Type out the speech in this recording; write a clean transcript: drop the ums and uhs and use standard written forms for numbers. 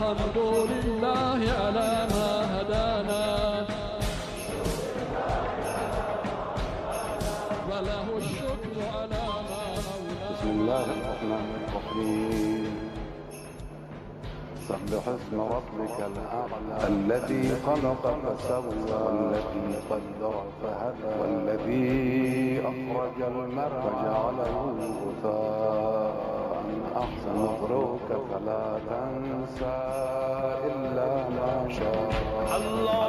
الحمد لله على ما هدانا وله الشكر على ما أولانا. بسم الله الرحمن الرحيم. سبح اسم ربك الأعلى الذي خلق فسوى والذي قدر فهدى والذي أخرج المرعى فجعله غثاء أحسن. نذكرك فلا تنسى إلا ما شاء الله.